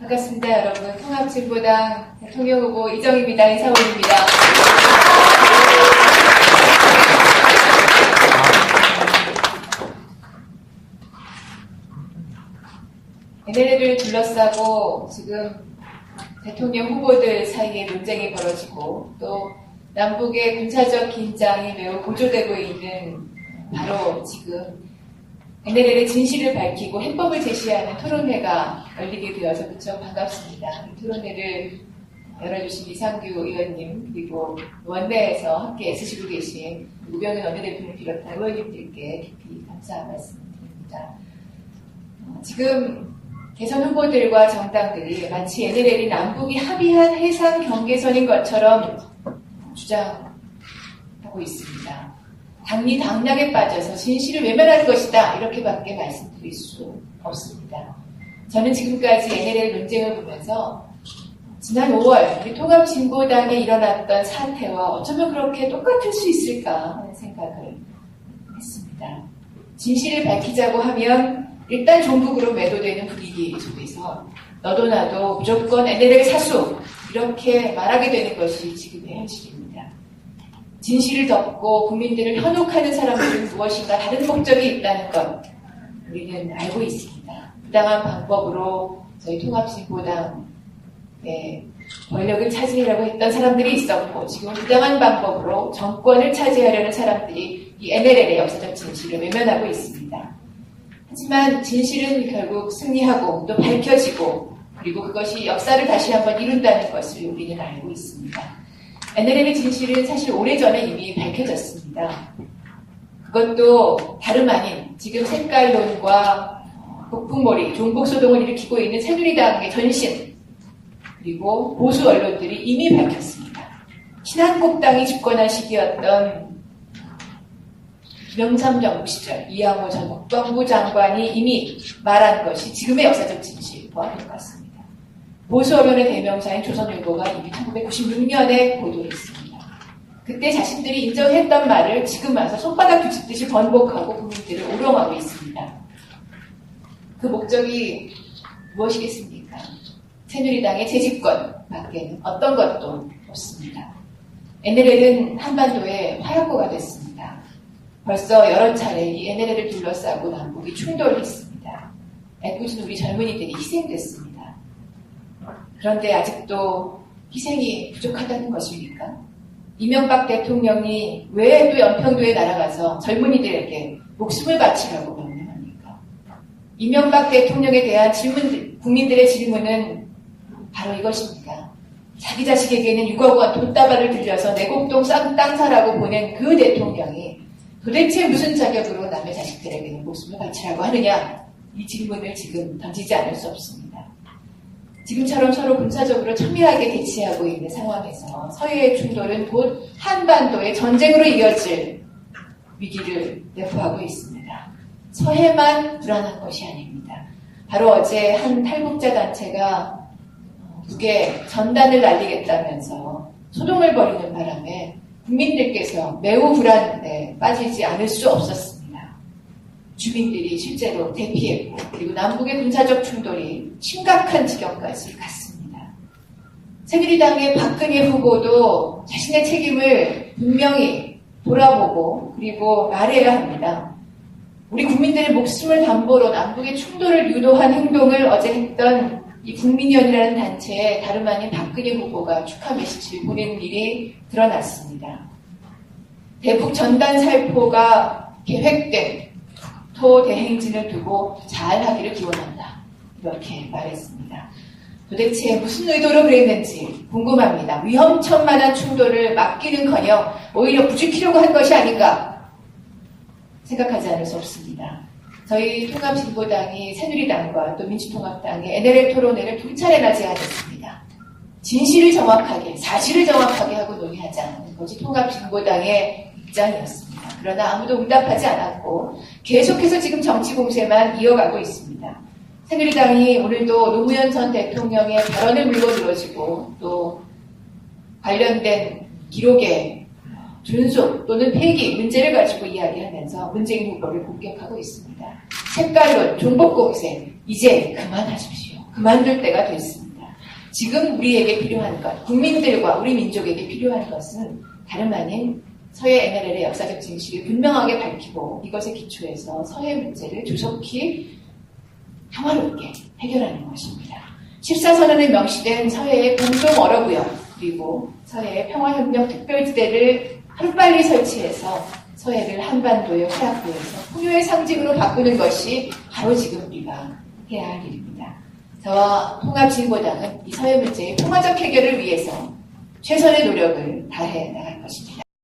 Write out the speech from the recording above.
반갑습니다, 여러분. 통합진보당 대통령 후보 이정희입니다. 인사 올립니다. NLL을 둘러싸고 지금 대통령 후보들 사이에 논쟁이 벌어지고 또 남북의 군사적 긴장이 매우 고조되고 있는 바로 지금 NLL의 진실을 밝히고 해법을 제시하는 토론회가 열리게 되어서 무척 반갑습니다. 이 토론회를 열어주신 이상규 의원님 그리고 원내에서 함께 애쓰시고 계신 우병현 원내대표를 비롯한 의원님들께 깊이 감사 말씀드립니다. 지금 대선 후보들과 정당들이 마치 NLL이 남북이 합의한 해상 경계선인 것처럼 주장하고 있습니다. 당리 당략에 빠져서 진실을 외면하는 것이다. 이렇게밖에 말씀드릴 수 없습니다. 저는 지금까지 NLL 논쟁을 보면서 지난 5월 우리 통합진보당에 일어났던 사태와 어쩌면 그렇게 똑같을 수 있을까 하는 생각을 했습니다. 진실을 밝히자고 하면 일단 종북으로 매도되는 분위기 속에서 너도 나도 무조건 NLL 사수 이렇게 말하게 되는 것이 지금의 현실입니다. 진실을 덮고 국민들을 현혹하는 사람들은 무엇인가 다른 목적이 있다는 것 우리는 알고 있습니다. 부당한 방법으로 저희 통합진보당의 권력을 차지하려고 했던 사람들이 있었고 지금은 부당한 방법으로 정권을 차지하려는 사람들이 이 NLL의 역사적 진실을 외면하고 있습니다. 하지만 진실은 결국 승리하고 또 밝혀지고 그리고 그것이 역사를 다시 한번 이룬다는 것을 우리는 알고 있습니다. NLL의 진실은 사실 오래전에 이미 밝혀졌습니다. 그것도 다름 아닌 지금 색깔론과 북풍몰이, 종북소동을 일으키고 있는 새누리당의 전신 그리고 보수 언론들이 이미 밝혔습니다. 신한국당이 집권한 시기였던 김영삼 정부 시절 이양호 전 국방부 장관이 이미 말한 것이 지금의 역사적 진실과 똑같습니다. 보수 언론의 대명사인 조선일보가 이미 1996년에 보도했습니다. 그때 자신들이 인정했던 말을 지금 와서 손바닥 뒤집듯이 번복하고 국민들을 우롱하고 있습니다. 그 목적이 무엇이겠습니까? 새누리당의 재집권 밖에는 어떤 것도 없습니다. NLL은 한반도의 화약고가 됐습니다. 벌써 여러 차례 이 NLL을 둘러싸고 남북이 충돌했습니다. 애꿎은 우리 젊은이들이 희생됐습니다. 그런데 아직도 희생이 부족하다는 것입니까? 이명박 대통령이 왜 또 연평도에 날아가서 젊은이들에게 목숨을 바치라고 명령합니까? 이명박 대통령에 대한 질문들, 국민들의 질문은 바로 이것입니다. 자기 자식에게는 6억 원 돈다발을 들려서 내곡동 땅 사라고 보낸 그 대통령이 도대체 무슨 자격으로 남의 자식들에게는 목숨을 바치라고 하느냐? 이 질문을 지금 던지지 않을 수 없습니다. 지금처럼 서로 군사적으로 첨예하게 대치하고 있는 상황에서 서해의 충돌은 곧 한반도의 전쟁으로 이어질 위기를 내포하고 있습니다. 서해만 불안한 것이 아닙니다. 바로 어제 한 탈북자 단체가 북에 전단을 날리겠다면서 소동을 벌이는 바람에 국민들께서 매우 불안에 빠지지 않을 수 없었습니다. 주민들이 실제로 대피했고 그리고 남북의 군사적 충돌이 심각한 지경까지 갔습니다. 새누리당의 박근혜 후보도 자신의 책임을 분명히 돌아보고 그리고 말해야 합니다. 우리 국민들의 목숨을 담보로 남북의 충돌을 유도한 행동을 어제 했던 이 국민연이라는 단체에 다름 아닌 박근혜 후보가 축하 메시지를 보내는 일이 드러났습니다. 대북 전단 살포가 계획된 국토 대행진을 두고 잘 하기를 기원한다. 이렇게 말했습니다. 도대체 무슨 의도로 그랬는지 궁금합니다. 위험천만한 충돌을 막기는커녕 오히려 부추기려고 한 것이 아닌가 생각하지 않을 수 없습니다. 저희 통합진보당이 새누리당과 또 민주통합당의 NLL 토론회를 두 차례나 제안했습니다. 진실을 정확하게, 사실을 정확하게 하고 논의하자는 것이 통합진보당의 입장이었습니다. 그러나 아무도 응답하지 않았고 계속해서 지금 정치 공세만 이어가고 있습니다. 새누리당이 오늘도 노무현 전 대통령의 발언을 물고 늘어지고 또 관련된 기록의 존속 또는 폐기 문제를 가지고 이야기하면서 문재인 후보를 공격하고 있습니다. 색깔론, 종북공세 이제 그만하십시오. 그만둘 때가 됐습니다. 지금 우리에게 필요한 것, 국민들과 우리 민족에게 필요한 것은 다름 아닌 서해 NLL의 역사적 진실을 분명하게 밝히고 이것에 기초해서 서해 문제를 조속히 평화롭게 해결하는 것입니다. 14선언에 명시된 서해의 공동 어로구역 그리고 서해 평화협력 특별지대를 하루빨리 설치해서 서해를 한반도의 화약고에서 풍요의 상징으로 바꾸는 것이 바로 지금 우리가 해야 할 일입니다. 저와 통합진보당은 이 서해 문제의 평화적 해결을 위해서 최선의 노력을 다해 나갈 것입니다.